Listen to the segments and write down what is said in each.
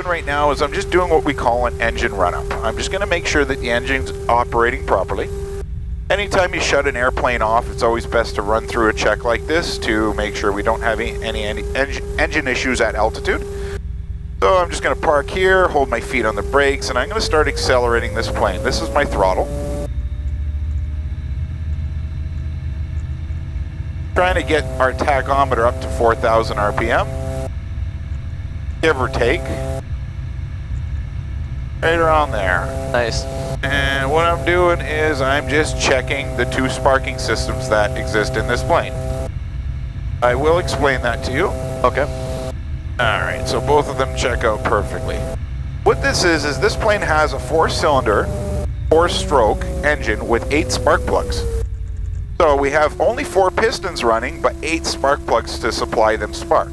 doing right now is I'm just doing what we call an engine run-up. I'm just going to make sure that the engine's operating properly. Anytime you shut an airplane off, it's always best to run through a check like this to make sure we don't have any engine issues at altitude. So I'm just going to park here, hold my feet on the brakes, and I'm going to start accelerating this plane. This is my throttle. Trying to get our tachometer up to 4,000 RPM, give or take. Right around there. Nice. And what I'm doing is I'm just checking the 2 sparking systems that exist in this plane. I will explain that to you. Okay. Alright, so both of them check out perfectly. What this is this plane has a 4-cylinder, 4-stroke engine with 8 spark plugs. So we have only 4 pistons running, but 8 spark plugs to supply them spark.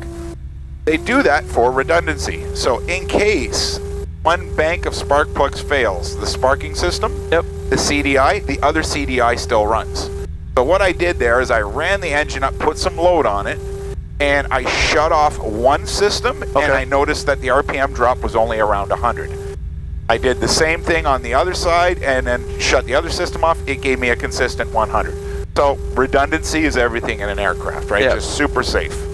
They do that for redundancy. So in case one bank of spark plugs fails, the sparking system, yep, the CDI, the other CDI still runs. So what I did there is I ran the engine up, put some load on it, and I shut off one system, and I noticed that the RPM drop was only around 100. I did the same thing on the other side, and then shut the other system off. It gave me a consistent 100. So redundancy is everything in an aircraft, right? Yep. Just super safe.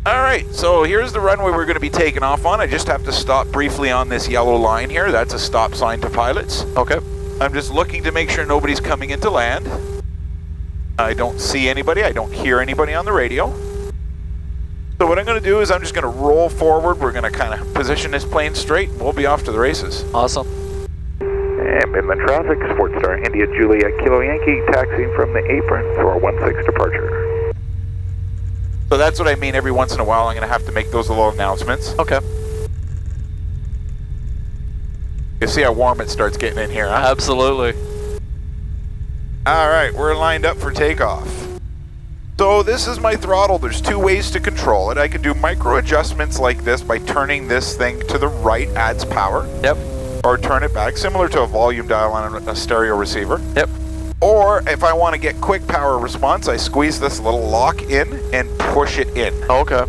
All right, so here's the runway we're going to be taking off on. I just have to stop briefly on this yellow line here. That's a stop sign to pilots. Okay. I'm just looking to make sure nobody's coming into land. I don't see anybody. I don't hear anybody on the radio. So what I'm going to do is I'm just going to roll forward. We're going to kind of position this plane straight, and we'll be off to the races. Awesome. And Midland traffic, SportStar India Juliet Kilo Yankee, taxiing from the apron for a 16 departure. So that's what I mean. Every once in a while, I'm going to have to make those little announcements. Okay. You see how warm it starts getting in here, huh? Absolutely. All right, we're lined up for takeoff. So this is my throttle. There's 2 ways to control it. I can do micro adjustments like this by turning this thing to the right, adds power. Yep. Or turn it back, similar to a volume dial on a stereo receiver. Yep. Or if I want to get quick power response, I squeeze this little lock in and push it in. Okay.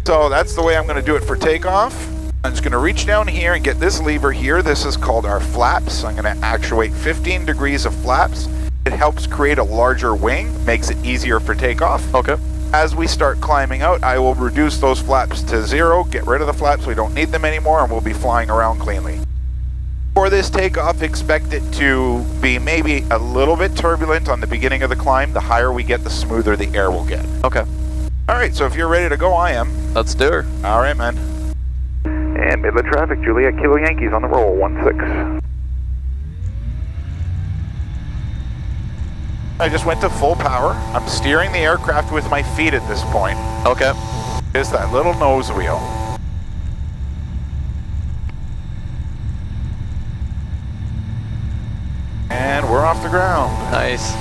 So that's the way I'm going to do it for takeoff. I'm just going to reach down here and get this lever here. This is called our flaps. I'm going to actuate 15 degrees of flaps. It helps create a larger wing, makes it easier for takeoff. Okay. As we start climbing out, I will reduce those flaps to 0, get rid of the flaps. We don't need them anymore, and we'll be flying around cleanly. For this takeoff, expect it to be maybe a little bit turbulent on the beginning of the climb. The higher we get, the smoother the air will get. Okay. All right, so if you're ready to go, I am. Let's do her. All right, man. And Midland traffic, Juliet Kilo Yankees on the roll, 16. I just went to full power. I'm steering the aircraft with my feet at this point. Okay. Just that little nose wheel. And we're off the ground. Nice.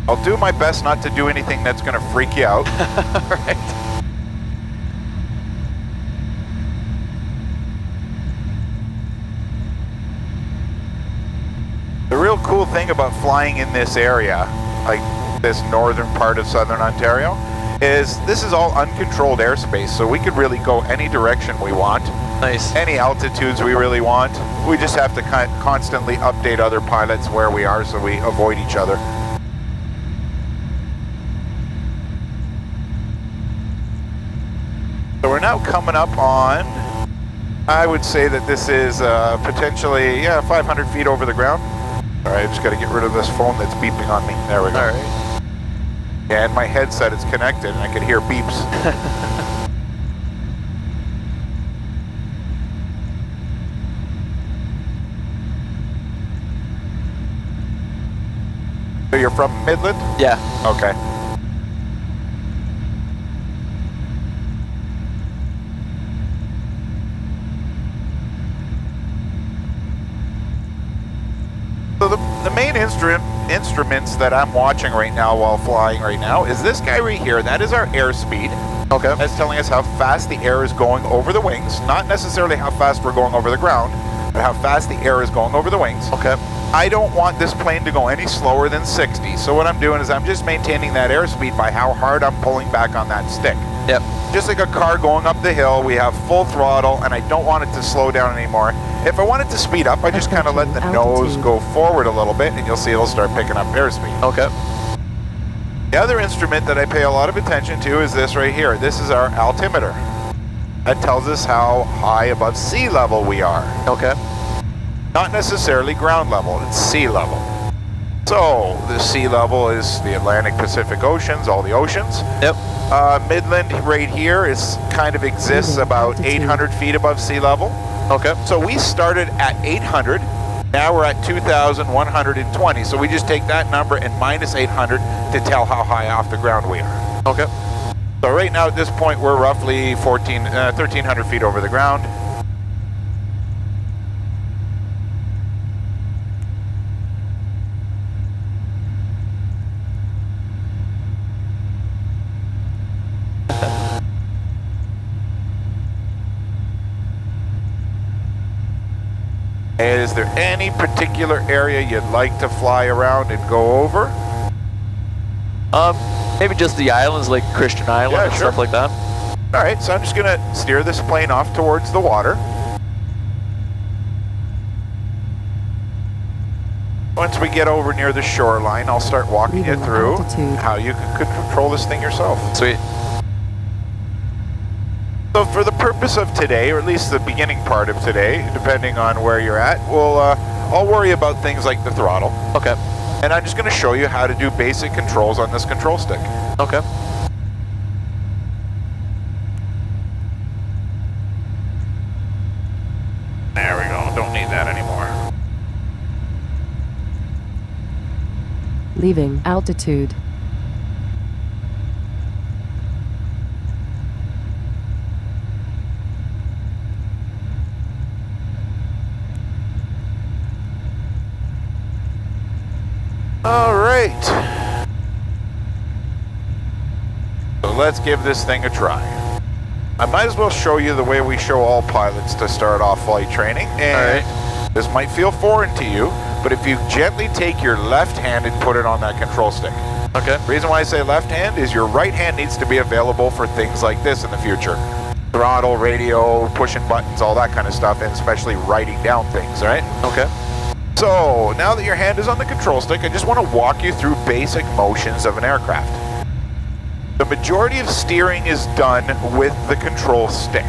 I'll do my best not to do anything that's going to freak you out. Right. The real cool thing about flying in this area, like this northern part of southern Ontario, is this is all uncontrolled airspace, so we could really go any direction we want. Nice. Any altitudes we really want. We just have to constantly update other pilots where we are so we avoid each other. So we're now coming up on, I would say that this is potentially, 500 feet over the ground. All right, I just got to get rid of this phone that's beeping on me. There we go. All right. And my headset is connected and I can hear beeps. So you're from Midland? Yeah. Okay. So the main instruments that I'm watching right now while flying right now is this guy right here. That is our airspeed. Okay. That's telling us how fast the air is going over the wings. Not necessarily how fast we're going over the ground, but how fast the air is going over the wings. Okay. I don't want this plane to go any slower than 60. So what I'm doing is I'm just maintaining that airspeed by how hard I'm pulling back on that stick. Yep. Just like a car going up the hill, we have full throttle, and I don't want it to slow down anymore. If I want it to speed up, I just kind of let the nose go forward a little bit, and you'll see it'll start picking up airspeed. Okay. The other instrument that I pay a lot of attention to is this right here. This is our altimeter. That tells us how high above sea level we are. Okay. Not necessarily ground level, it's sea level. So the sea level is the Atlantic, Pacific Oceans, all the oceans. Yep. Midland right here is kind of exists about 800 feet above sea level. Okay. So we started at 800, now we're at 2,120. So we just take that number and minus 800 to tell how high off the ground we are. Okay. So right now at this point we're roughly 1,300 feet over the ground. Is there any particular area you'd like to fly around and go over? Maybe just the islands like Christian Island and stuff like that. All right, so I'm just gonna steer this plane off towards the water. Once we get over near the shoreline, I'll start walking you through how you could control this thing yourself. Sweet. So for the purpose of today, or at least the beginning part of today, depending on where you're at, I'll worry about things like the throttle. Okay. And I'm just going to show you how to do basic controls on this control stick. Okay. There we go. Don't need that anymore. Leaving altitude. All right. So let's give this thing a try. I might as well show you the way we show all pilots to start off flight training. And this might feel foreign to you, but if you gently take your left hand and put it on that control stick. Okay. The reason why I say left hand is your right hand needs to be available for things like this in the future. Throttle, radio, pushing buttons, all that kind of stuff, and especially writing down things, right? Okay. So, now that your hand is on the control stick, I just want to walk you through basic motions of an aircraft. The majority of steering is done with the control stick.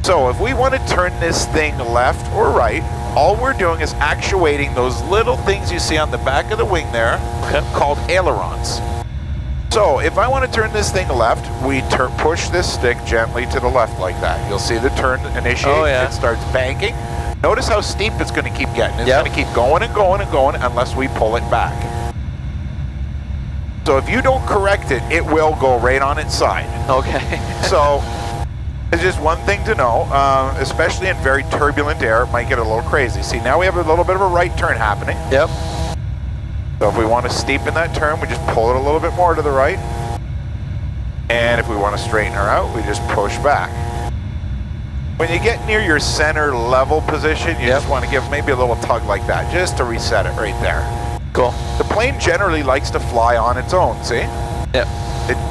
So, if we want to turn this thing left or right, all we're doing is actuating those little things you see on the back of the wing there, called ailerons. So, if I want to turn this thing left, we push this stick gently to the left like that. You'll see the turn initiate, it starts banking. Notice how steep it's going to keep getting. It's going to keep going and going and going unless we pull it back. So if you don't correct it, it will go right on its side. Okay. So it's just one thing to know, especially in very turbulent air, it might get a little crazy. See, now we have a little bit of a right turn happening. Yep. So if we want to steepen that turn, we just pull it a little bit more to the right. And if we want to straighten her out, we just push back. When you get near your center level position, you just want to give maybe a little tug like that, just to reset it right there. Cool. The plane generally likes to fly on its own, see? Yeah.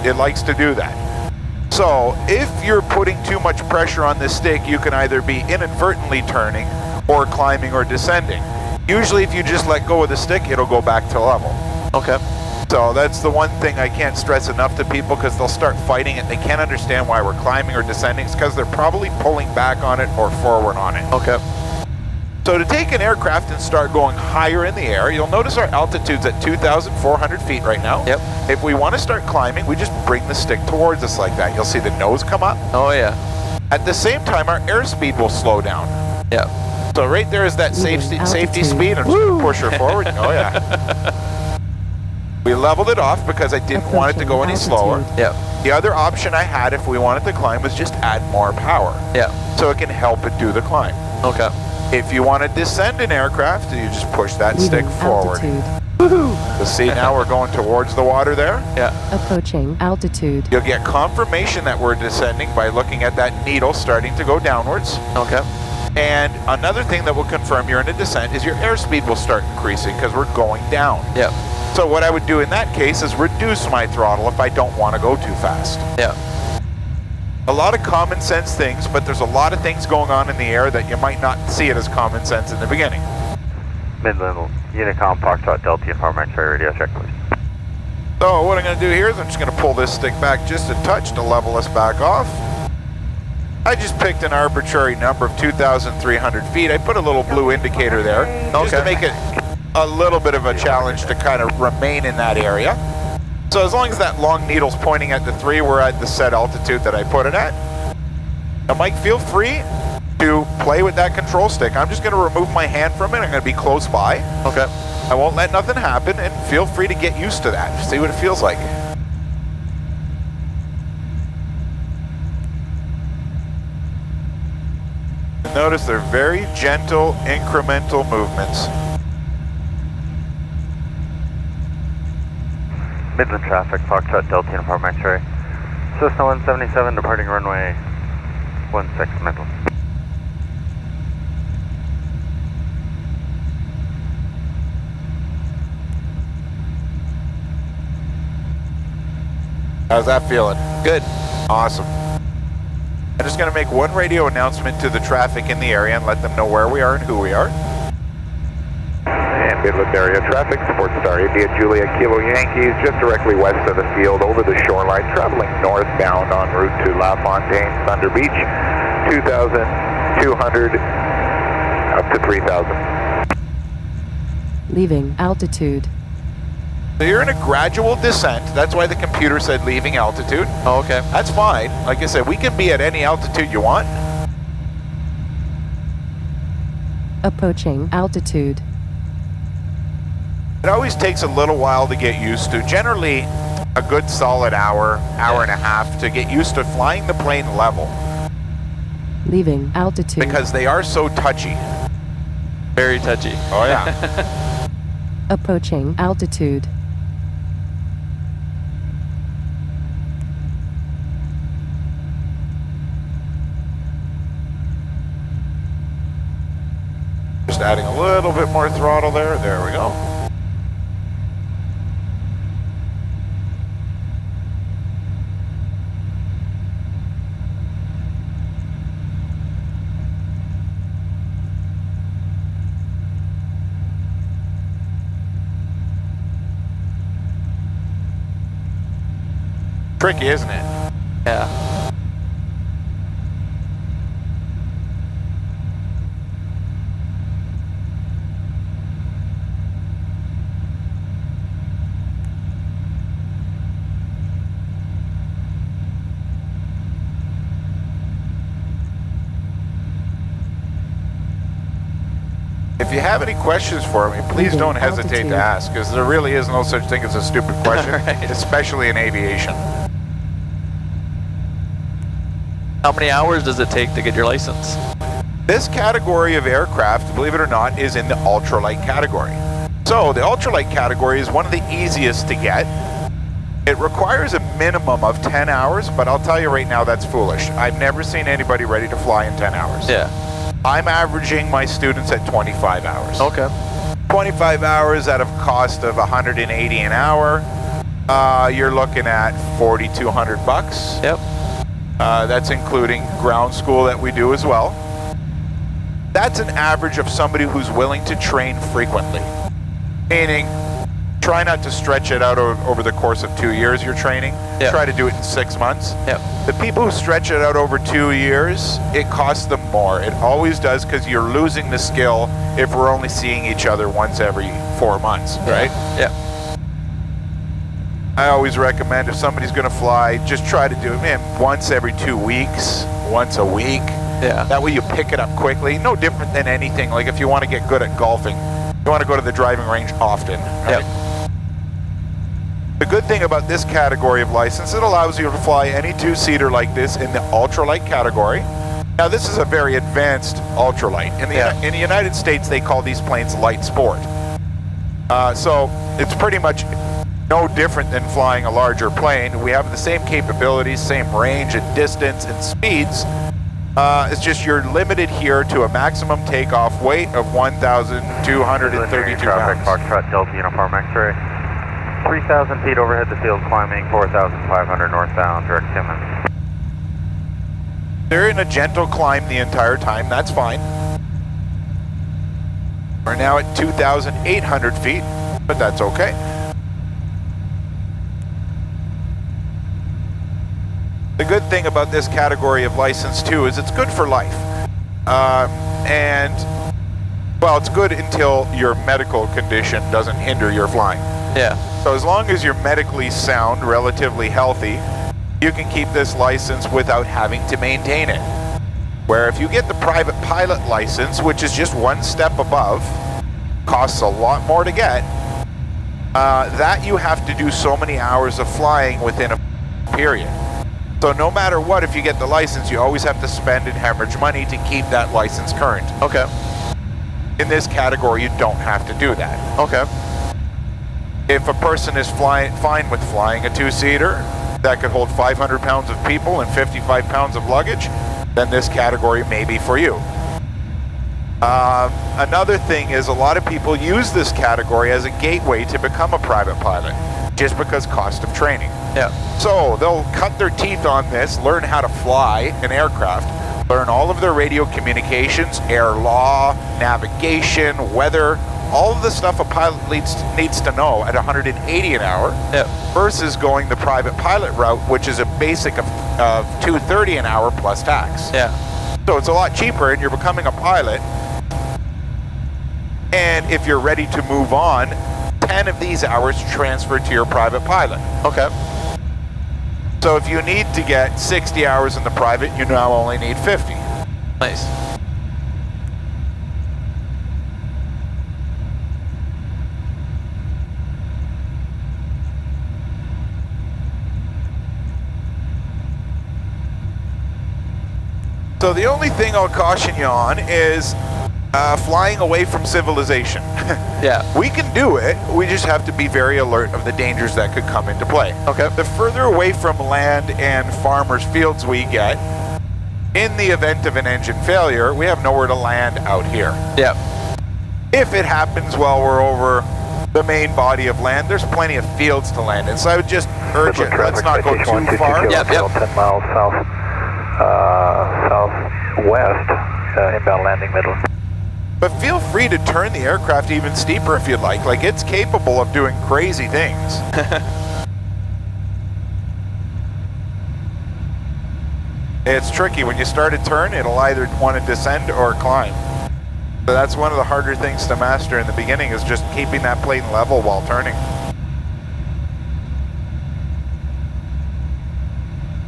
It likes to do that. So if you're putting too much pressure on this stick, you can either be inadvertently turning or climbing or descending. Usually if you just let go of the stick, it'll go back to level. Okay. So that's the one thing I can't stress enough to people, because they'll start fighting it. They can't understand why we're climbing or descending. It's because they're probably pulling back on it or forward on it. Okay. So to take an aircraft and start going higher in the air, you'll notice our altitude's at 2,400 feet right now. Yep. If we want to start climbing, we just bring the stick towards us like that. You'll see the nose come up. Oh yeah. At the same time, our airspeed will slow down. Yeah. So right there is that safety speed. I'm just going to push her forward. Oh yeah. We leveled it off because I didn't want it to go any slower. Yeah. The other option I had if we wanted to climb was just add more power. Yeah. So it can help it do the climb. Okay. If you want to descend an aircraft, you just push that stick forward. You'll see now we're going towards the water there. Yeah. Approaching altitude. You'll get confirmation that we're descending by looking at that needle starting to go downwards. Okay. And another thing that will confirm you're in a descent is your airspeed will start increasing because we're going down. Yep. So what I would do in that case is reduce my throttle if I don't want to go too fast. Yeah. A lot of common sense things, but there's a lot of things going on in the air that you might not see it as common sense in the beginning. Midland Unicom, Foxtrot, Delta, Uniform X-ray radio check, please. So what I'm going to do here is I'm just going to pull this stick back just a touch to level us back off. I just picked an arbitrary number of 2,300 feet. I put a little blue indicator there just to make it a little bit of a challenge to kind of remain in that area. So as long as that long needle's pointing at the 3, we're at the set altitude that I put it at. Now Mike, feel free to play with that control stick. I'm just going to remove my hand from it. I'm going to be close by. Okay. I won't let nothing happen, and feel free to get used to that. See what it feels like. Notice they're very gentle, incremental movements. Midland traffic, Foxtrot, Delta, Uniform X-ray. Cessna 177 departing runway 16 Midland. How's that feeling? Good. Awesome. I'm just going to make one radio announcement to the traffic in the area and let them know where we are and who we are. And Midland area traffic, SportStar, India Julia Kilo Yankees, just directly west of the field, over the shoreline, traveling northbound en route to La Fontaine, Thunder Beach, 2,200 up to 3,000. Leaving altitude. So you're in a gradual descent. That's why the computer said leaving altitude. Oh, okay. That's fine. Like I said, we can be at any altitude you want. Approaching altitude. It always takes a little while to get used to. Generally, a good solid hour, hour and a half to get used to flying the plane level. Leaving altitude. Because they are so touchy. Very touchy. Oh yeah. Approaching altitude. Just adding a little bit more throttle there. There we go. Tricky, isn't it? Yeah. If you have any questions for me, please don't hesitate to ask, because there really is no such thing as a stupid question, Right. especially in aviation. How many hours does it take to get your license? This category of aircraft, believe it or not, is in the ultralight category. So the ultralight category is one of the easiest to get. It requires a minimum of 10 hours, but I'll tell you right now, that's foolish. I've never seen anybody ready to fly in 10 hours. Yeah. I'm averaging my students at 25 hours. Okay. 25 hours at a cost of 180 an hour. You're looking at 4,200 bucks. Yep. That's including ground school that we do as well. That's an average of somebody who's willing to train frequently. Meaning, try not to stretch it out over the course of 2 years you're training. Yep. Try to do it in 6 months. Yep. The people who stretch it out over 2 years, it costs them more. It always does, because you're losing the skill if we're only seeing each other once every 4 months, right? Yeah. I always recommend if somebody's going to fly, just try to do it, once every 2 weeks, once a week. Yeah. That way you pick it up quickly. No different than anything. Like if you want to get good at golfing, you want to go to the driving range often, right? Yep. The good thing about this category of license, it allows you to fly any two-seater like this in the ultralight category. Now this is a very advanced ultralight. In the United States, they call these planes light sport. So it's pretty much no different than flying a larger plane. We have the same capabilities, same range and distance and speeds, It's just you're limited here to a maximum takeoff weight of 1,232 traffic, pounds. Foxtrot Delta Uniform X-ray. 3,000 feet overhead the field climbing, 4,500 northbound, direct Timmins. They're in a gentle climb the entire time, that's fine. We're now at 2,800 feet, but that's okay. The good thing about this category of license too is it's good for life. And, well, it's good until your medical condition doesn't hinder your flying. Yeah. So as long as you're medically sound, relatively healthy, you can keep this license without having to maintain it. Where if you get the private pilot license, which is just one step above, costs a lot more to get, that you have to do so many hours of flying within a period. So no matter what, if you get the license, you always have to spend and hemorrhage money to keep that license current. Okay. In this category, you don't have to do that. Okay. If a person is fine with flying a two-seater that could hold 500 pounds of people and 55 pounds of luggage, then this category may be for you. Another thing is a lot of people use this category as a gateway to become a private pilot, just because cost of training. Yeah. So they'll cut their teeth on this, learn how to fly an aircraft, learn all of their radio communications, air law, navigation, weather, all of the stuff a pilot needs to know at 180 an hour, versus going the private pilot route, which is a basic of 230 an hour plus tax. Yeah. So it's a lot cheaper, and you're becoming a pilot. And if you're ready to move on, 10 of these hours transfer to your private pilot. Okay. So if you need to get 60 hours in the private, you now only need 50. Nice. So the only thing I'll caution you on is flying away from civilization. Yeah. We can do it, we just have to be very alert of the dangers that could come into play. Okay. The further away from land and farmers' fields we get, in the event of an engine failure, we have nowhere to land out here. Yeah. If it happens while we're over the main body of land, there's plenty of fields to land in. So I would just urge it, let's not go too far. Yep, yep. 10 miles southwest, inbound landing Midland. But feel free to turn the aircraft even steeper if you'd like. Like, it's capable of doing crazy things. It's tricky. When you start a turn, it'll either want to descend or climb. So that's one of the harder things to master in the beginning, is just keeping that plane level while turning.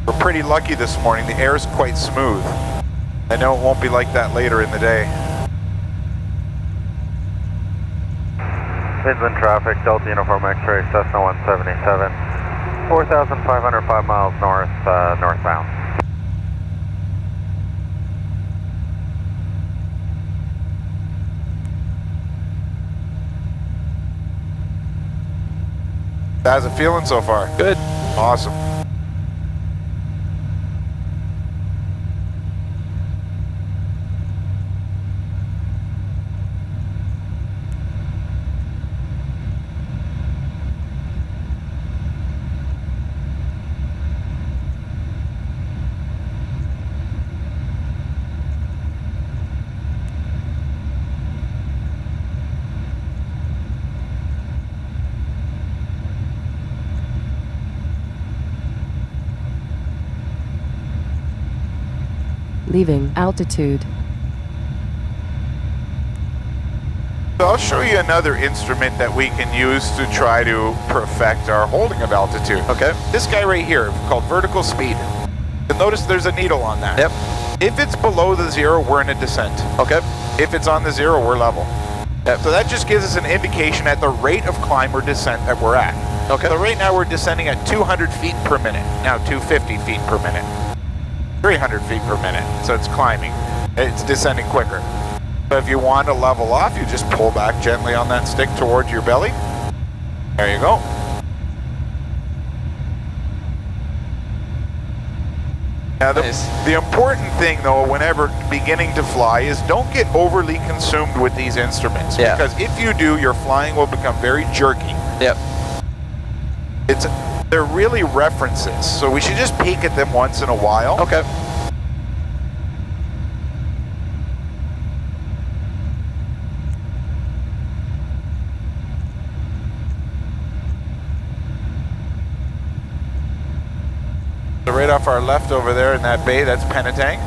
We're pretty lucky this morning. The air's quite smooth. I know it won't be like that later in the day. Midland traffic, Delta Uniform X-ray, Cessna 177, 4,505 miles north, northbound. How's it feeling so far? Good. Awesome. Leaving altitude. So I'll show you another instrument that we can use to try to perfect our holding of altitude. Okay. This guy right here, called vertical speed. You'll notice there's a needle on that. Yep. If it's below the zero, we're in a descent. Okay. If it's on the zero, we're level. Yep. So that just gives us an indication at the rate of climb or descent that we're at. Okay. So right now we're descending at 200 feet per minute. Now 250 feet per minute. 300 feet per minute. So it's climbing. It's descending quicker. So if you want to level off, you just pull back gently on that stick towards your belly. There you go. Now, Nice. the important thing, though, whenever beginning to fly is don't get overly consumed with these instruments. Yeah. Because if you do, your flying will become very jerky. Yep. They're really references, so we should just peek at them once in a while. Okay. So right off our left over there in that bay, that's Penetang.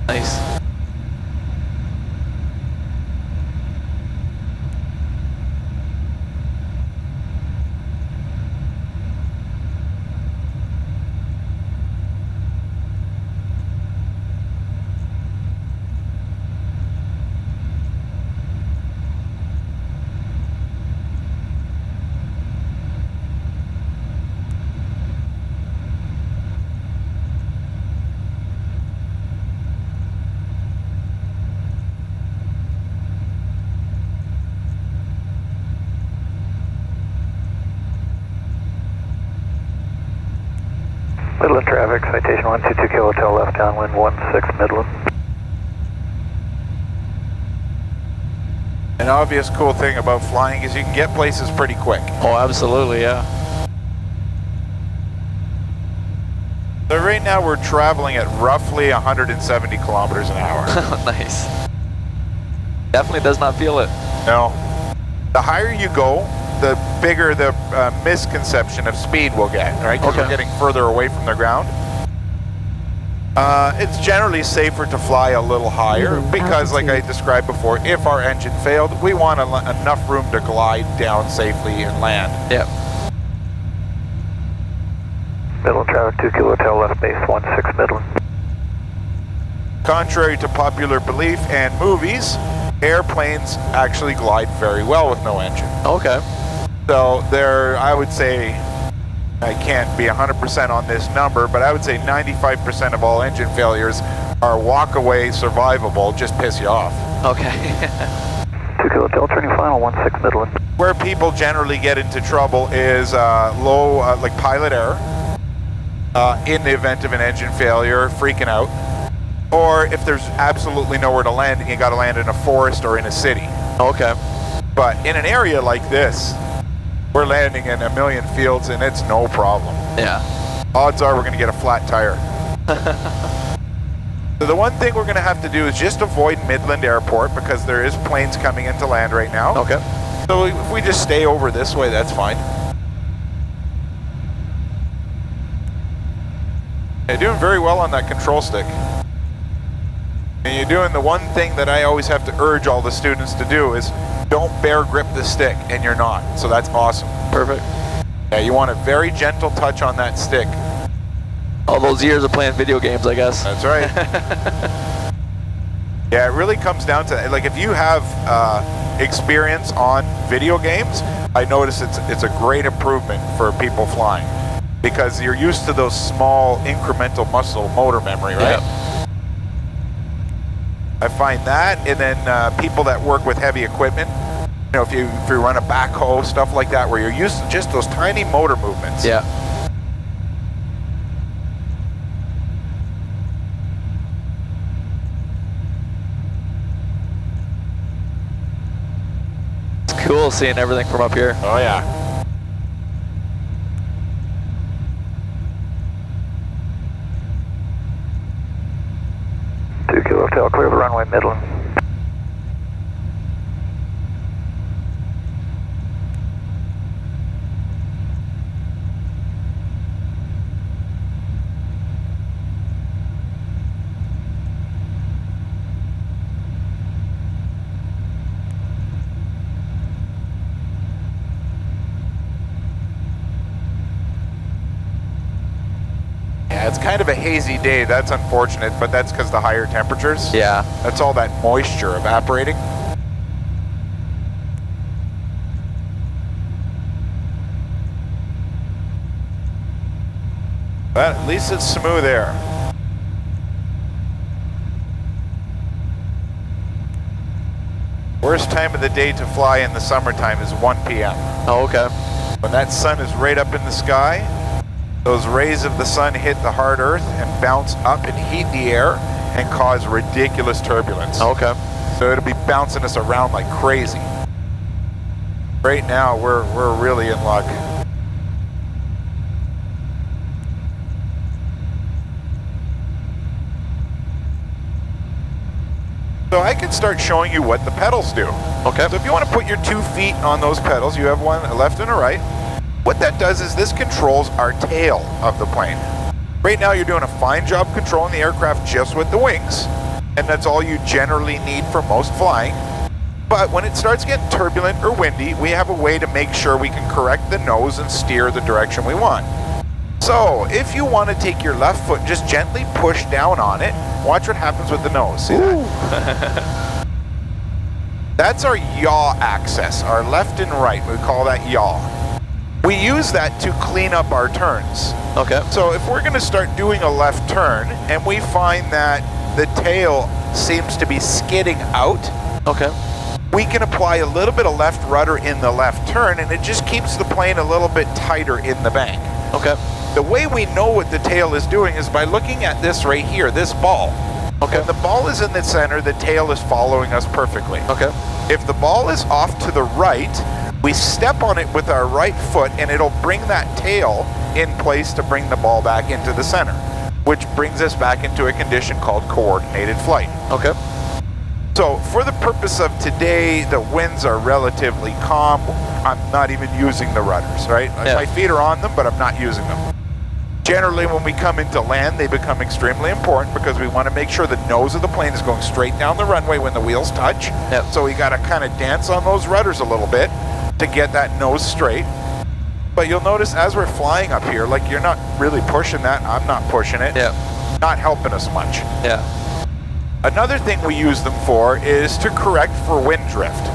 Nice. Midland traffic, citation 122 Kilo Hotel left downwind 16 Midland. An obvious cool thing about flying is you can get places pretty quick. Oh, absolutely, yeah. So right now we're traveling at roughly 170 kilometers an hour. Nice. Definitely does not feel it. No. The higher you go, the bigger the misconception of speed we'll get, right? Because Okay. we're getting further away from the ground. It's generally safer to fly a little higher because, like I described before, if our engine failed, we want enough room to glide down safely and land. Yep. Midland traffic 2 Kilo Hotel left base 16 Midland. Contrary to popular belief and movies, airplanes actually glide very well with no engine. Okay. So there, I would say, I can't be 100% on this number, but I would say 95% of all engine failures are walk-away survivable, just piss you off. Okay. 2 Kilo Hotel turning final 16 Midland. Where people generally get into trouble is low, like pilot error, in the event of an engine failure, freaking out, or if there's absolutely nowhere to land and you got to land in a forest or in a city. Okay. But in an area like this, we're landing in a million fields and it's no problem. Yeah. Odds are we're going to get a flat tire. So the one thing we're going to have to do is just avoid Midland Airport because there is planes coming into land right now. Okay. So if we just stay over this way, that's fine. You're doing very well on that control stick. And you're doing the one thing that I always have to urge all the students to do is don't bear grip the stick, and you're not. So that's awesome. Perfect. Yeah, you want a very gentle touch on that stick. All those years of playing video games, I guess. That's right. Yeah, it really comes down to, like, if you have experience on video games, I notice it's a great improvement for people flying because you're used to those small incremental muscle motor memory, right? Yep. I find that, and then people that work with heavy equipment, you know, if you run a backhoe, stuff like that, where you're used to just those tiny motor movements. Yeah. It's cool seeing everything from up here. Oh yeah. Kilo Hotel, clear the runway Midland. Yeah, it's kind of a hazy day. That's unfortunate, but that's because the higher temperatures. Yeah. That's all that moisture evaporating. But at least it's smooth air. Worst time of the day to fly in the summertime is 1 p.m. Oh, okay. When that sun is right up in the sky, Those rays of the sun hit the hard earth and bounce up and heat the air and cause ridiculous turbulence. Okay. So it'll be bouncing us around like crazy. Right now, we're really in luck. So I can start showing you what the pedals do. Okay. So if you want to put your 2 feet on those pedals, you have one, a left and a right. What that does is this controls our tail of the plane. Right now you're doing a fine job controlling the aircraft just with the wings, and that's all you generally need for most flying. But when it starts getting turbulent or windy, we have a way to make sure we can correct the nose and steer the direction we want. So if you want to take your left foot, just gently push down on it. Watch what happens with the nose. See that? That's our yaw axis, our left and right. We call that yaw. We use that to clean up our turns. Okay. So if we're going to start doing a left turn and we find that the tail seems to be skidding out, okay, we can apply a little bit of left rudder in the left turn, and it just keeps the plane a little bit tighter in the bank. okay, The way we know what the tail is doing is by looking at this right here, this ball. okay, When the ball is in the center, the tail is following us perfectly. okay, If the ball is off to the right, we step on it with our right foot and it'll bring that tail in place to bring the ball back into the center, which brings us back into a condition called coordinated flight. okay. So for the purpose of today, the winds are relatively calm. I'm not even using the rudders, right? Yeah. My feet are on them, but I'm not using them. Generally, when we come into land, they become extremely important because we want to make sure the nose of the plane is going straight down the runway when the wheels touch. Yep. So we got to kind of dance on those rudders a little bit to get that nose straight. But you'll notice as we're flying up here, like you're not really pushing that, I'm not pushing it. Yeah. Not helping us much. Yeah. Another thing we use them for is to correct for wind drift.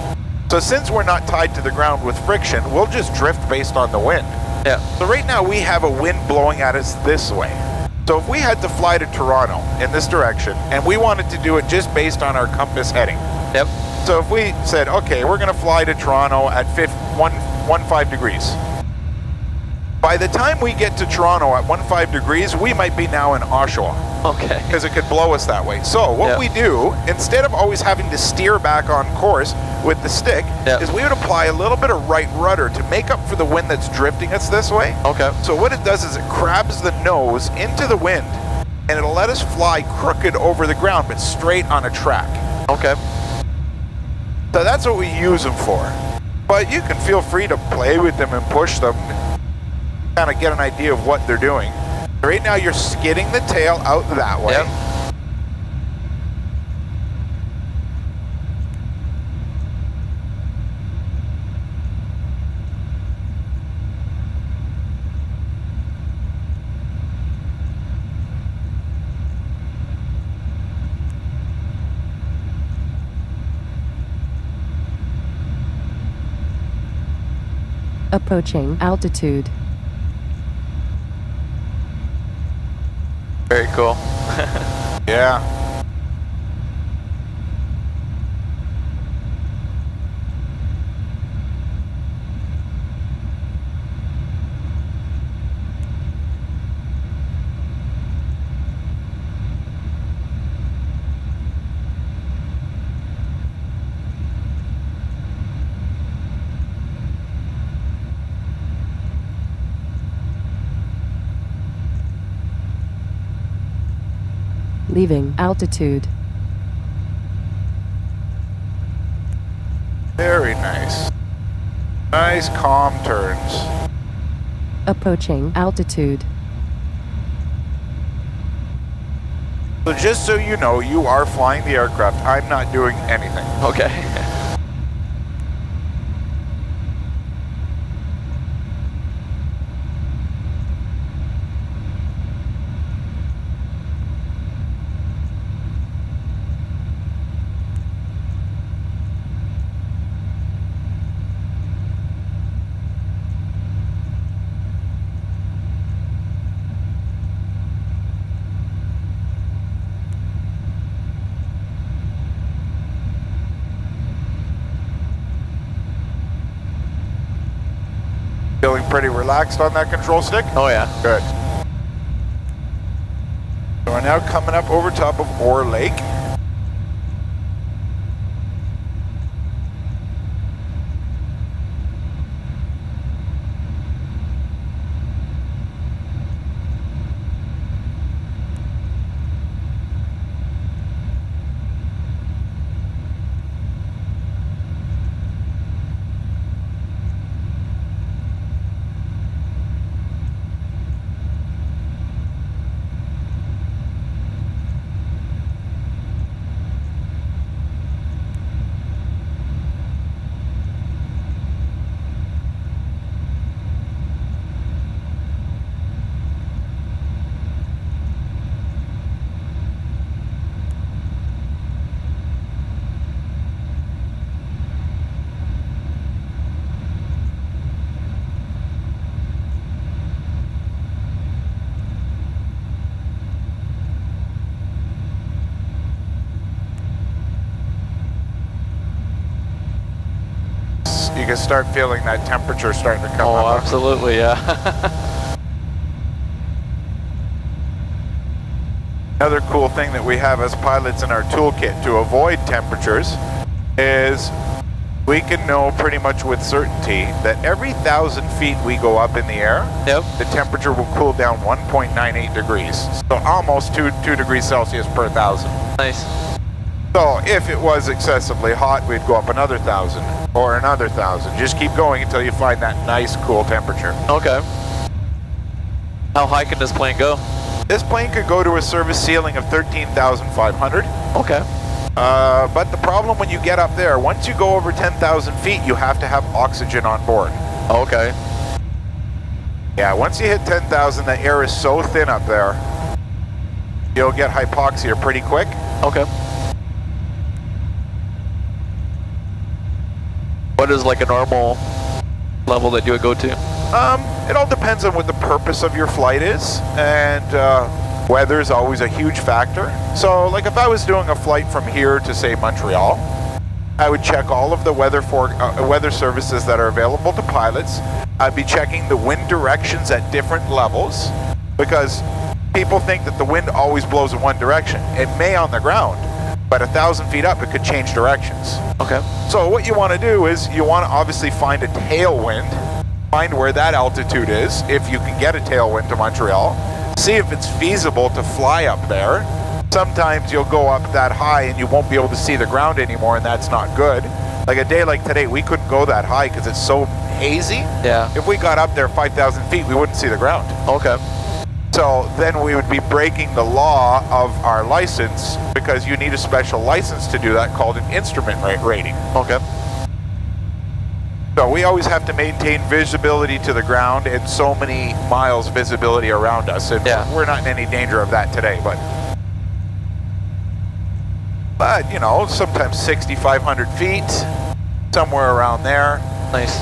So since we're not tied to the ground with friction, we'll just drift based on the wind. Yeah. So right now we have a wind blowing at us this way. So if we had to fly to Toronto in this direction and we wanted to do it just based on our compass heading. Yep. So if we said, okay, we're going to fly to Toronto at 15 degrees. By the time we get to Toronto at 15 degrees, we might be now in Oshawa. Okay. Because it could blow us that way. So what we do, instead of always having to steer back on course with the stick, is we would apply a little bit of right rudder to make up for the wind that's drifting us this way. Okay. So what it does is it crabs the nose into the wind, and it'll let us fly crooked over the ground, but straight on a track. Okay. So that's what we use them for. But you can feel free to play with them and push them, kind of get an idea of what they're doing. Right now you're skidding the tail out that way. Yep. Approaching altitude. Very cool. Yeah. Leaving altitude. Very nice. Nice calm turns. Approaching altitude. So just so you know, you are flying the aircraft. I'm not doing anything. Okay. Feeling pretty relaxed on that control stick? Oh yeah. Good. we're now coming up over top of Orr Lake. You can start feeling that temperature starting to come up. Oh, absolutely, yeah. Another cool thing that we have as pilots in our toolkit to avoid temperatures is we can know pretty much with certainty that every 1,000 feet we go up in the air, Yep. the temperature will cool down 1.98 degrees. So almost 2 degrees Celsius per 1,000. Nice. So if it was excessively hot, we'd go up another 1,000 or another 1,000. Just keep going until you find that nice cool temperature. Okay. How high can this plane go? This plane could go to a service ceiling of 13,500. Okay. But the problem when you get up there, once you go over 10,000 feet, you have to have oxygen on board. Okay. Yeah, once you hit 10,000, the air is so thin up there, you'll get hypoxia pretty quick. Okay. What is like a normal level that you would go to? It all depends on what the purpose of your flight is, and weather is always a huge factor. So, like if I was doing a flight from here to, say, Montreal, I would check all of the weather services that are available to pilots. I'd be checking the wind directions at different levels, because people think that the wind always blows in one direction. It may on the ground, but 1,000 feet up, it could change directions. Okay. So what you want to do is you want to obviously find a tailwind, find where that altitude is, if you can get a tailwind to Montreal, see if it's feasible to fly up there. Sometimes you'll go up that high and you won't be able to see the ground anymore, and that's not good. Like a day like today, we couldn't go that high because it's so hazy. Yeah. If we got up there 5,000 feet, we wouldn't see the ground. Okay. So then we would be breaking the law of our license, because you need a special license to do that called an instrument rating. Okay. So we always have to maintain visibility to the ground and so many miles visibility around us. And Yeah. we're not in any danger of that today, but you know, sometimes 6,500 feet, somewhere around there. Nice.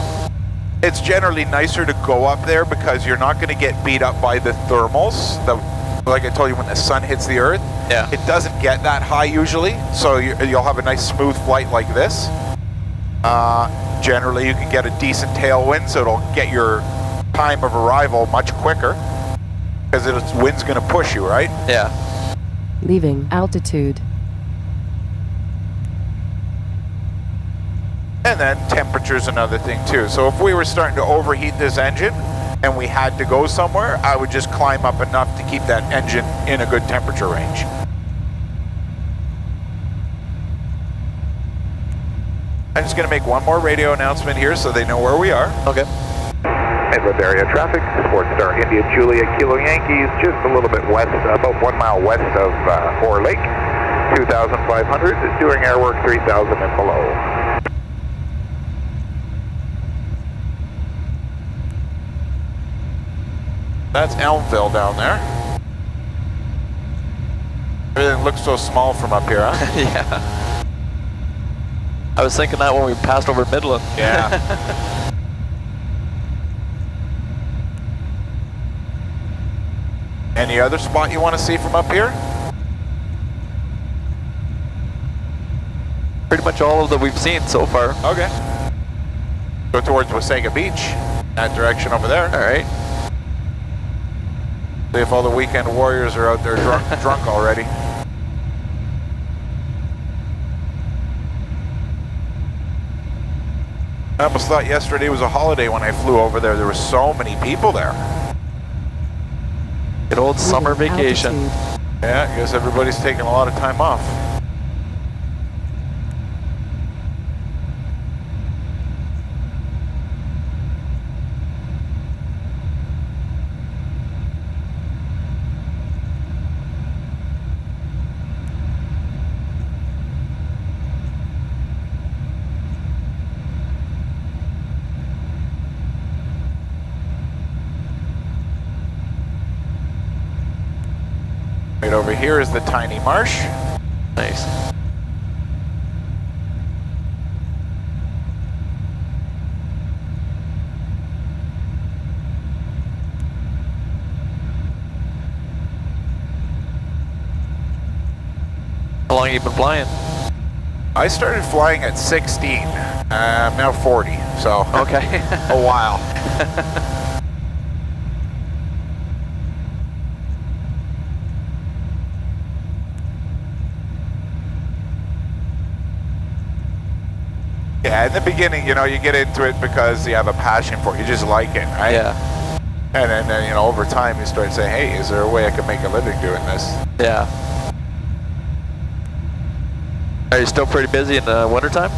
It's generally nicer to go up there because you're not going to get beat up by the thermals. Like I told you, when the sun hits the earth, Yeah. it doesn't get that high usually, so you'll have a nice smooth flight like this. Generally, you can get a decent tailwind, so it'll get your time of arrival much quicker, because the wind's going to push you, right? Yeah. Leaving altitude. And then temperature's another thing too. So if we were starting to overheat this engine and we had to go somewhere, I would just climb up enough to keep that engine in a good temperature range. I'm just going to make one more radio announcement here so they know where we are. Okay. Midland area traffic, SportStar India Julia Kilo Yankees, just a little bit west, about 1 mile west of Orr Lake, 2,500, doing airwork 3,000 and below. That's Elmville down there. Everything looks so small from up here, huh? Yeah. I was thinking that when we passed over Midland. Yeah. Any other spot you want to see from up here? Pretty much all of that we've seen so far. Okay. Go towards Wasaga Beach, that direction over there. All right. See if all the weekend warriors are out there drunk already. I almost thought yesterday was a holiday when I flew over there. There were so many people there. Good old summer vacation. Yeah, I guess everybody's taking a lot of time off. Right over here is the tiny marsh. Nice. How long have you been flying? I started flying at 16. I'm now 40, so Okay. a while. Yeah, in the beginning, you know, you get into it because you have a passion for it. You just like it, right? Yeah. And then, you know, over time you start saying, hey, is there a way I can make a living doing this? Yeah. Are you still pretty busy in the wintertime?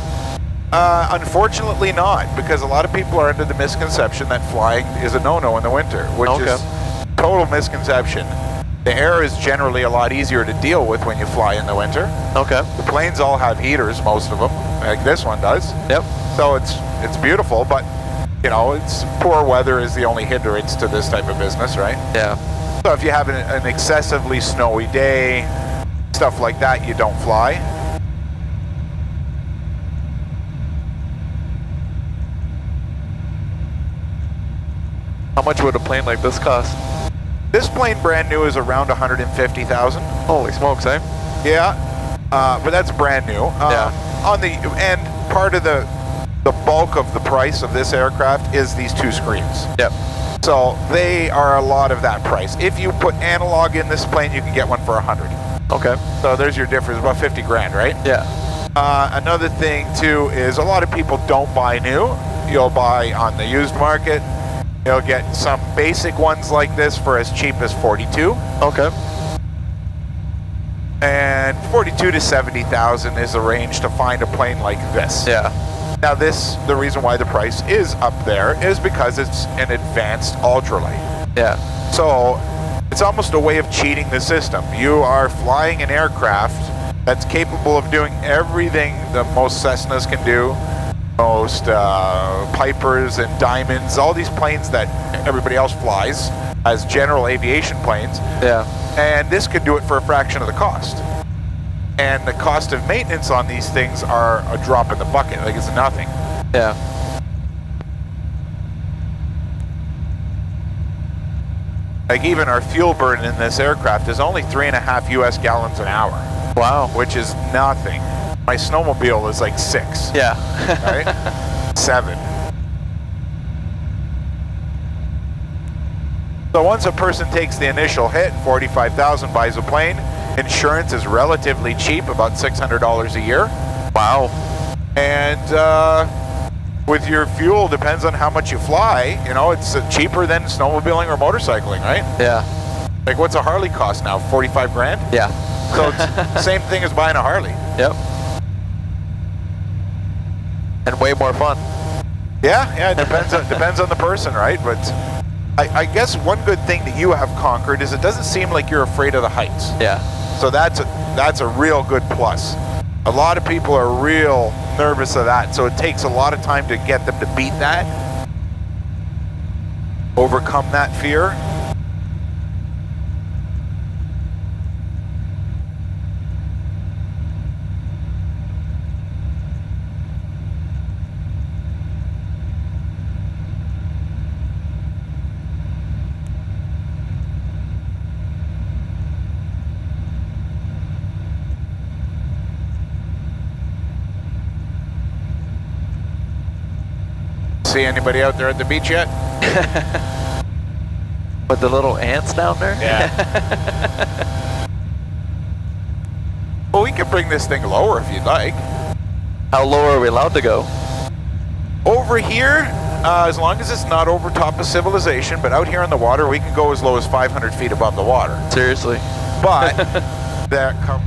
Unfortunately not, because a lot of people are under the misconception that flying is a no-no in the winter, which is total misconception. The air is generally a lot easier to deal with when you fly in the winter. Okay. The planes all have heaters, most of them, like this one does. Yep. So it's beautiful, but you know, it's poor weather is the only hindrance to this type of business, right? Yeah. So if you have an excessively snowy day, stuff like that, you don't fly. How much would a plane like this cost? This plane brand new is around 150,000. Holy smokes, eh? Yeah, but that's brand new. Yeah. And part of the bulk of the price of this aircraft is these two screens. Yep. So they are a lot of that price. If you put analog in this plane, you can get one for 100. Okay. So there's your difference, about 50 grand, right? Yeah. Another thing too is a lot of people don't buy new. You'll buy on the used market. You'll get some basic ones like this for as cheap as 42. Okay. And 42 to 70,000 is the range to find a plane like this. Yeah. Now the reason why the price is up there is because it's an advanced ultralight. Yeah. So it's almost a way of cheating the system. You are flying an aircraft that's capable of doing everything that most Cessnas can do, most Pipers and Diamonds, all these planes that everybody else flies as general aviation planes. Yeah. And this could do it for a fraction of the cost. And the cost of maintenance on these things are a drop in the bucket, like it's nothing. Yeah. Like even our fuel burn in this aircraft is only 3.5 US gallons an hour. Wow. Which is nothing. My snowmobile is like 6. Yeah. Right? 7. So once a person takes the initial hit, 45,000 buys a plane, insurance is relatively cheap, about $600 a year. Wow. And with your fuel, depends on how much you fly, you know, it's cheaper than snowmobiling or motorcycling, right? Yeah. Like what's a Harley cost now, 45 grand? Yeah. So it's the same thing as buying a Harley. Yep. And way more fun. Yeah, it depends on the person, right? But I guess one good thing that you have conquered is it doesn't seem like you're afraid of the heights. Yeah. So that's a real good plus. A lot of people are real nervous of that, so it takes a lot of time to get them to beat that, overcome that fear. See anybody out there at the beach yet? With the little ants down there? Yeah. Well, we can bring this thing lower if you'd like. How low are we allowed to go? Over here, as long as it's not over top of civilization, but out here in the water, we can go as low as 500 feet above the water. Seriously. But that comes...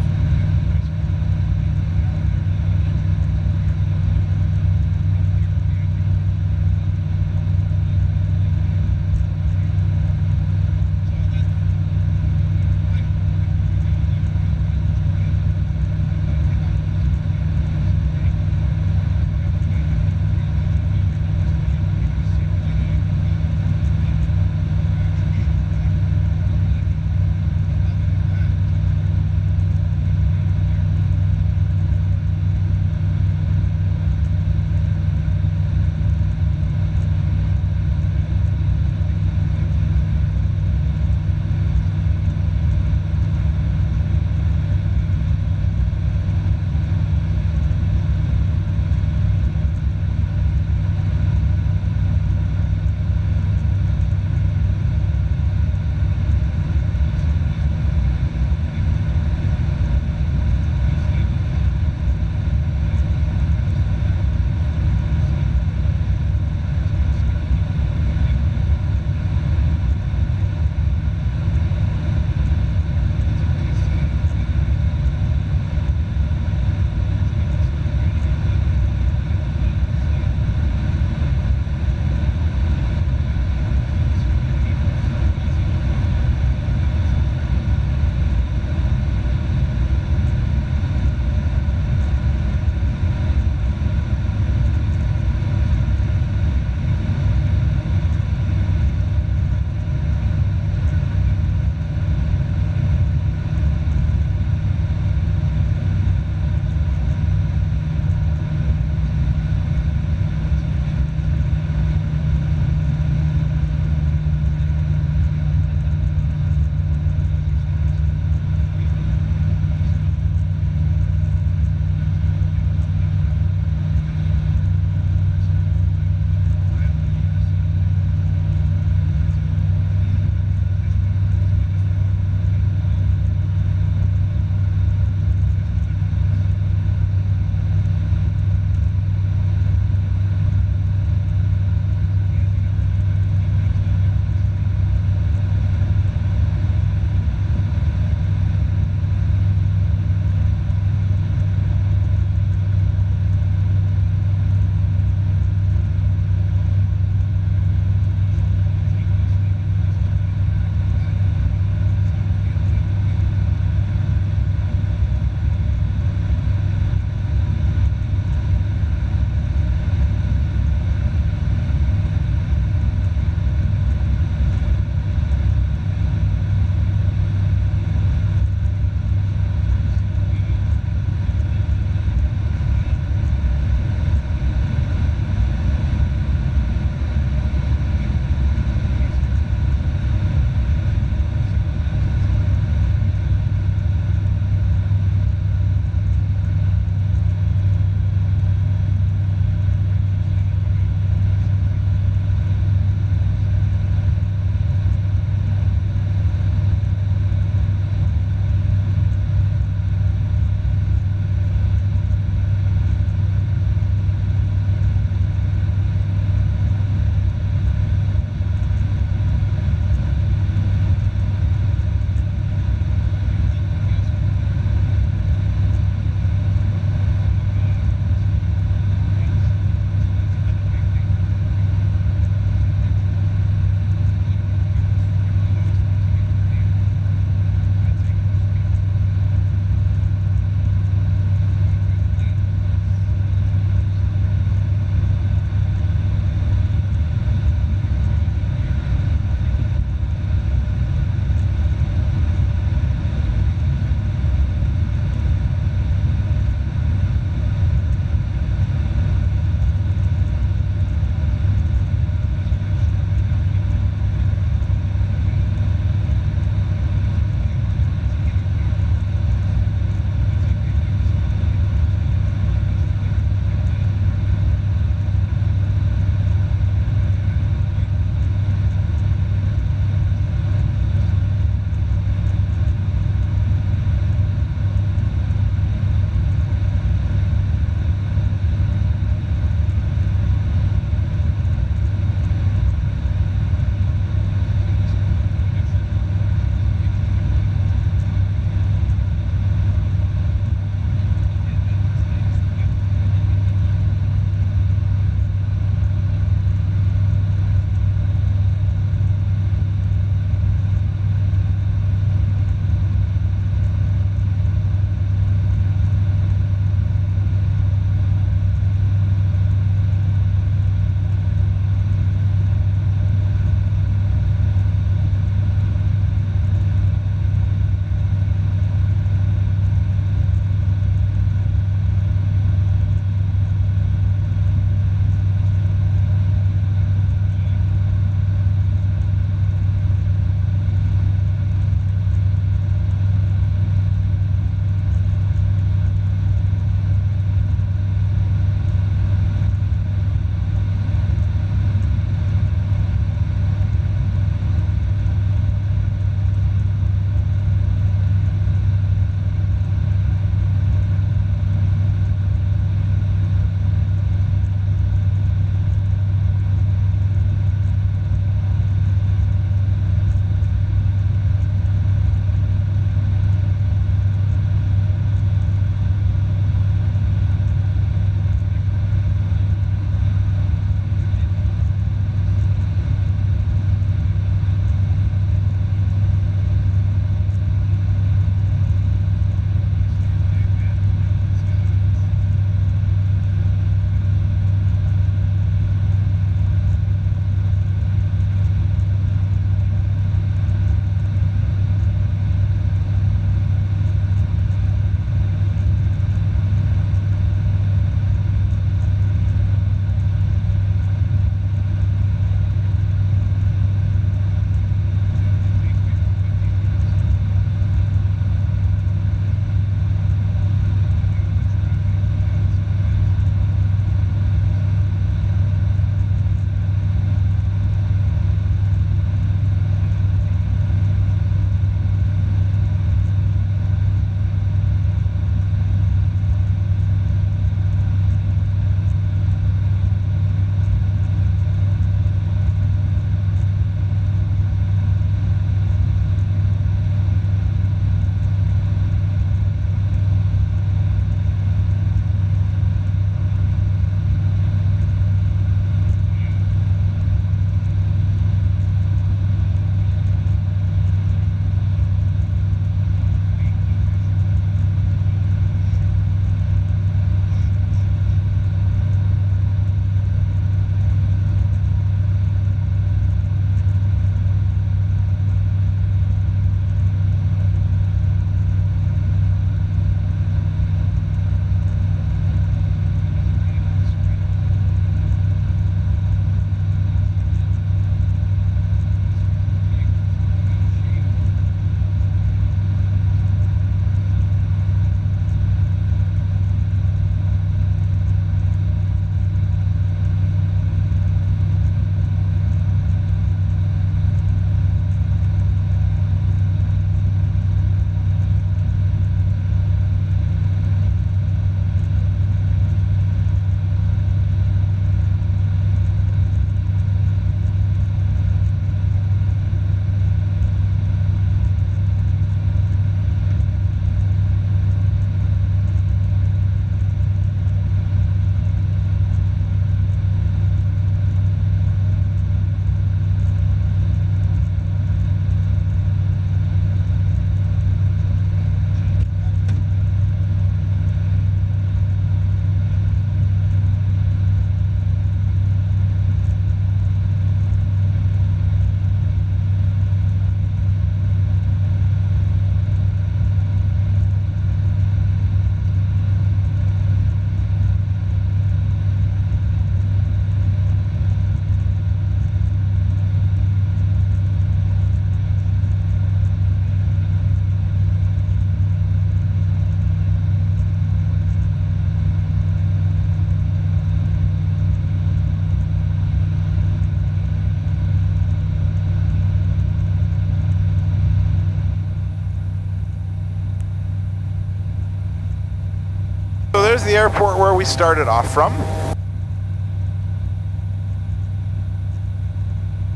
there's the airport where we started off from.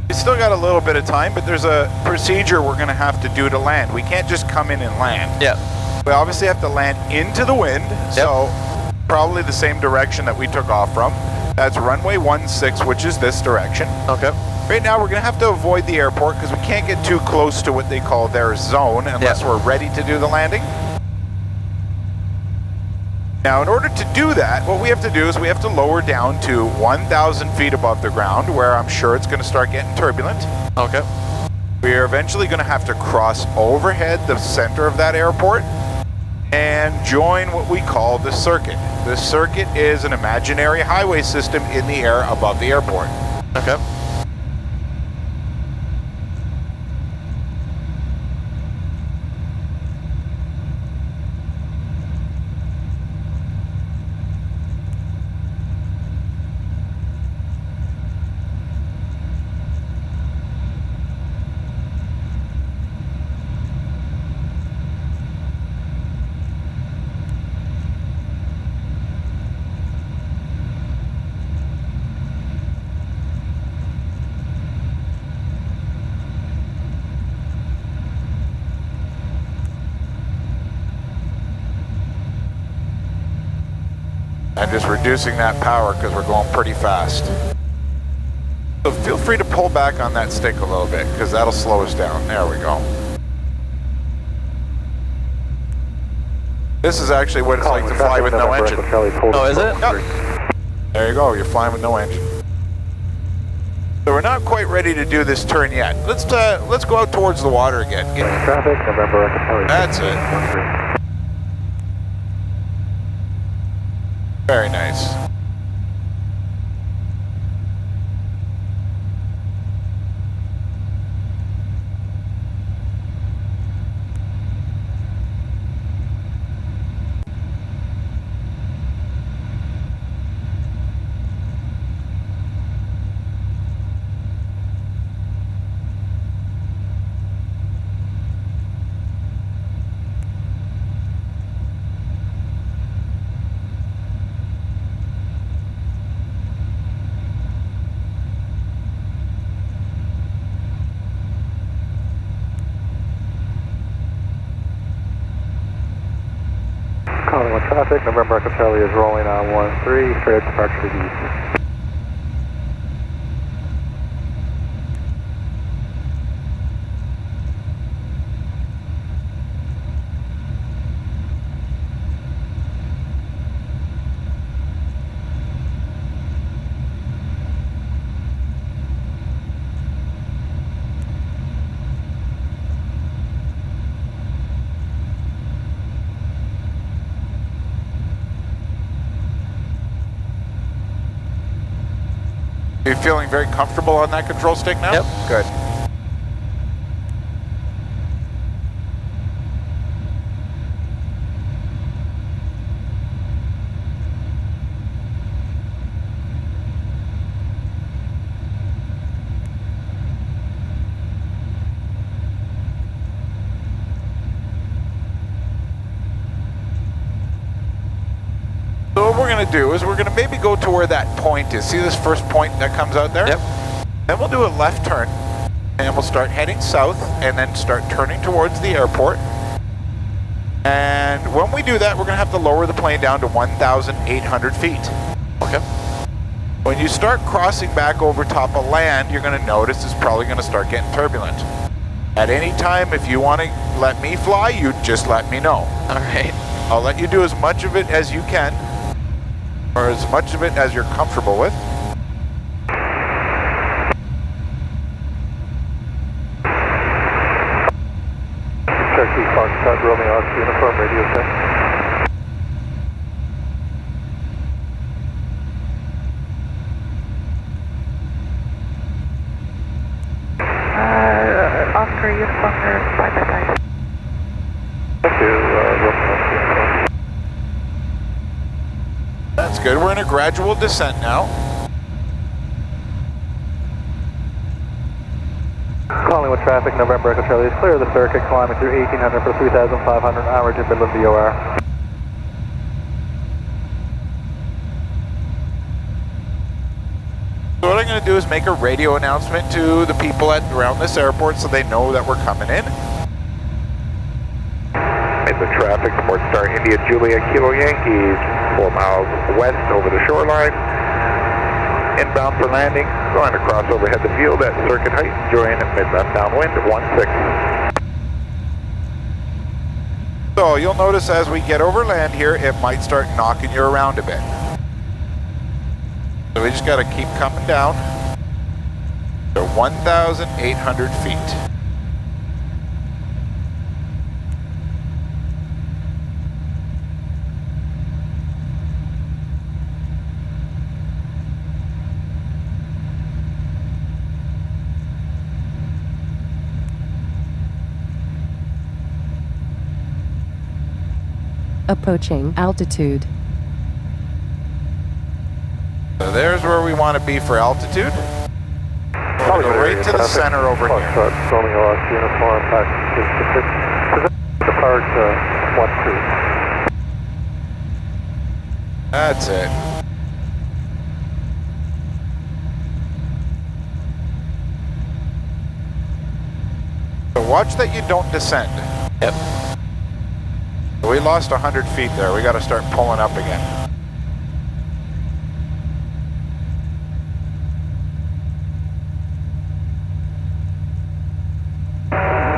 We still got a little bit of time, but there's a procedure we're going to have to do to land. We can't just come in and land. Yeah. We obviously have to land into the wind, so probably the same direction that we took off from. That's runway 16, which is this direction. Okay. Right now we're going to have to avoid the airport because we can't get too close to what they call their zone unless we're ready to do the landing. Now, in order to do that, what we have to do is we have to lower down to 1,000 feet above the ground, where I'm sure it's going to start getting turbulent. Okay. We are eventually going to have to cross overhead the center of that airport and join what we call the circuit. The circuit is an imaginary highway system in the air above the airport. Okay. I'm just reducing that power because we're going pretty fast. So feel free to pull back on that stick a little bit because that'll slow us down. There we go. This is actually what it's like to fly with no engine. Oh, is it? Yep. There you go, you're flying with no engine. So we're not quite ready to do this turn yet. Let's go out towards the water again. Traffic, November Echo. That's it. Very nice. Calling with traffic, November Echo Charlie is rolling on 13, straight departure to the east. Are you feeling very comfortable on that control stick now? Yep. Good. So what we're going to do is we're going to maybe go to where that point is. See this first point that comes out there? Yep. Then we'll do a left turn, and we'll start heading south, and then start turning towards the airport. And when we do that, we're going to have to lower the plane down to 1,800 feet. Okay. When you start crossing back over top of land, you're going to notice it's probably going to start getting turbulent. At any time, if you want to let me fly, you just let me know. All right. I'll let you do as much of it as you can, or as much of it as you're comfortable with. Cherokee Foxtrot, Romeo Oscar Uniform, radio check. Oscar Uniform, side by side. Thank you, Romeo Oscar Uniform. That's good. We're in a gradual descent now. Calling with traffic, November Echo Charlie is clear of the circuit, climbing through 1800 for 3,500, average in Midland VOR. I'm going to do is make a radio announcement to the people around this airport so they know that we're coming in. Midland traffic, SportStar India Julia Kilo Yankees, 4 miles west over the shoreline. Inbound for landing, going to cross overhead the field at circuit height, join Midland downwind 16. So you'll notice as we get over land here, it might start knocking you around a bit. So we just got to keep coming down to 1,800 feet. Approaching altitude. So there's where we want to be for altitude. We'll go right to the center over here. Uniform, depart 12. That's it. So watch that you don't descend. Yep. We lost 100 feet there. We got to start pulling up again.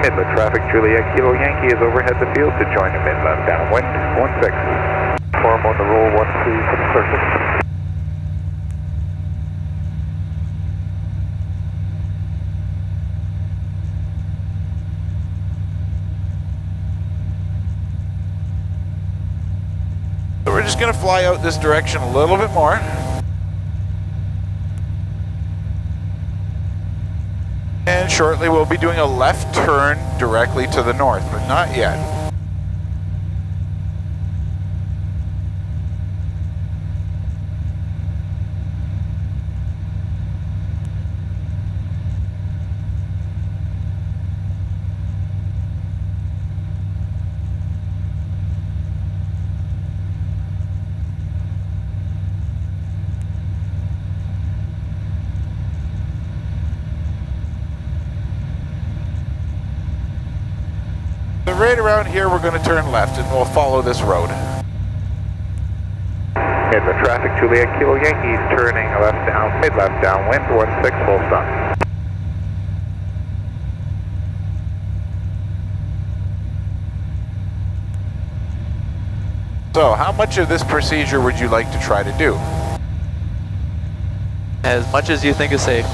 Midland traffic, Juliet Kilo Yankee is overhead the field to join the Midland downwind 16. Form on the roll 13 for the surface. So we're just going to fly out this direction a little bit more. And shortly we'll be doing a left turn directly to the north, but not yet. Right around here we're going to turn left and we'll follow this road. Midland traffic, Juliet Kilo Yankees turning left down, mid-left downwind 16 full stop. So how much of this procedure would you like to try to do? As much as you think is safe.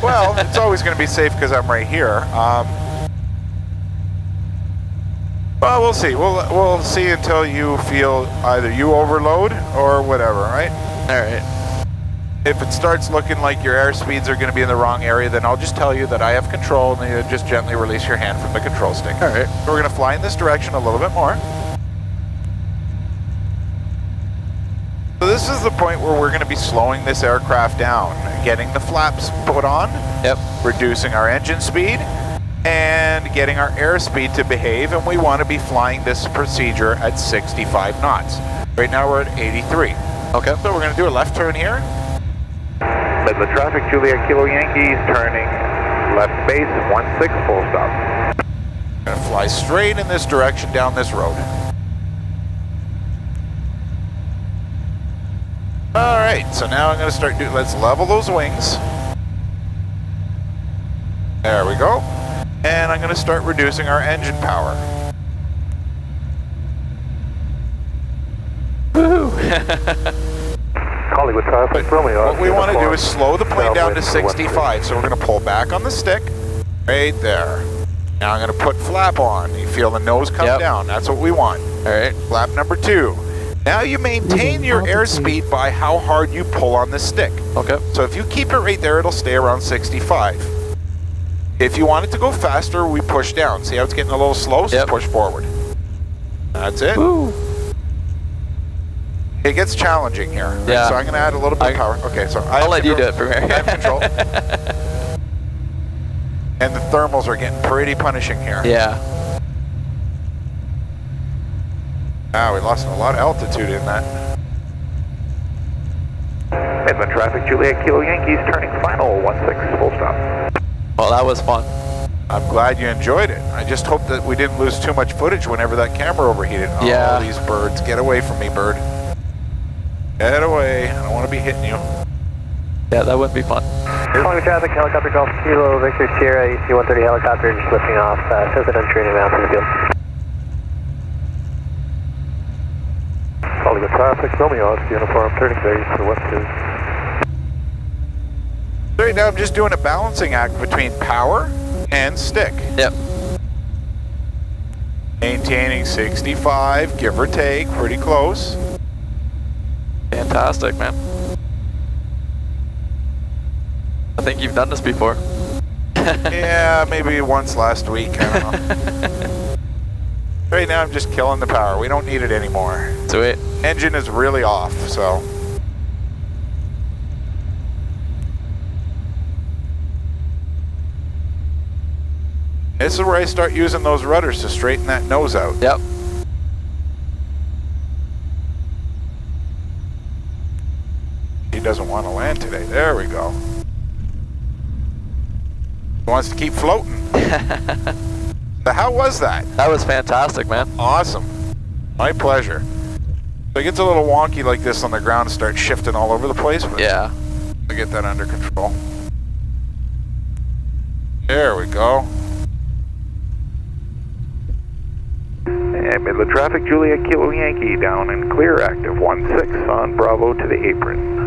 Well, it's always going to be safe because I'm right here. Well, we'll see. We'll see until you feel either you overload or whatever, right? All right. If it starts looking like your airspeeds are going to be in the wrong area, then I'll just tell you that I have control and you just gently release your hand from the control stick. All right. So we're going to fly in this direction a little bit more. So this is the point where we're going to be slowing this aircraft down, getting the flaps put on, Yep. reducing our engine speed, and getting our airspeed to behave, and we want to be flying this procedure at 65 knots. Right now we're at 83. Okay. So we're going to do a left turn here. Midland traffic, Juliet Kilo Yankees turning left base 16 full stop. Going to fly straight in this direction down this road. All right, so now I'm going to start doing, let's level those wings. There we go. And I'm going to start reducing our engine power. Woohoo! Hollywood traffic, Romeo. What we want to do is slow the plane down to 65. So we're going to pull back on the stick, right there. Now I'm going to put flap on. You feel the nose come down. That's what we want. All right, flap number 2. Now you maintain your airspeed by how hard you pull on the stick. Okay. So if you keep it right there, it'll stay around 65. If you want it to go faster, we push down. See how it's getting a little slow? So push forward. That's it. Woo. It gets challenging here. Right? Yeah. So I'm going to add a little bit of power. Okay, so I'll let you do it from here. I have control. And the thermals are getting pretty punishing here. Yeah. Ah, we lost a lot of altitude in that. Midland traffic, Juliet Kilo Yankees, turning final, 16, full stop. Well, that was fun. I'm glad you enjoyed it. I just hope that we didn't lose too much footage whenever that camera overheated. Yeah. Oh, these birds. Get away from me, bird. Get away. I don't want to be hitting you. Yeah, that would be fun. Calling traffic, helicopter Golf Kilo, Victor Sierra, EC-130 helicopter just lifting off. Says that I'm turning around to the field. Calling the traffic, Romeo, Oscar uniform, turning base for West 2. So right now I'm just doing a balancing act between power and stick. Yep. Maintaining 65, give or take, pretty close. Fantastic, man. I think you've done this before. Yeah, maybe once last week, I don't know. Right now I'm just killing the power. We don't need it anymore. Sweet. Engine is really off, so. This is where I start using those rudders to straighten that nose out. Yep. He doesn't want to land today. There we go. He wants to keep floating. So how was that? That was fantastic, man. Awesome. My pleasure. So it gets a little wonky like this on the ground and starts shifting all over the place, but Yeah. I get that under control. There we go. And Midland traffic, Juliet Kilo Yankee, down and clear, active 16 on Bravo to the apron.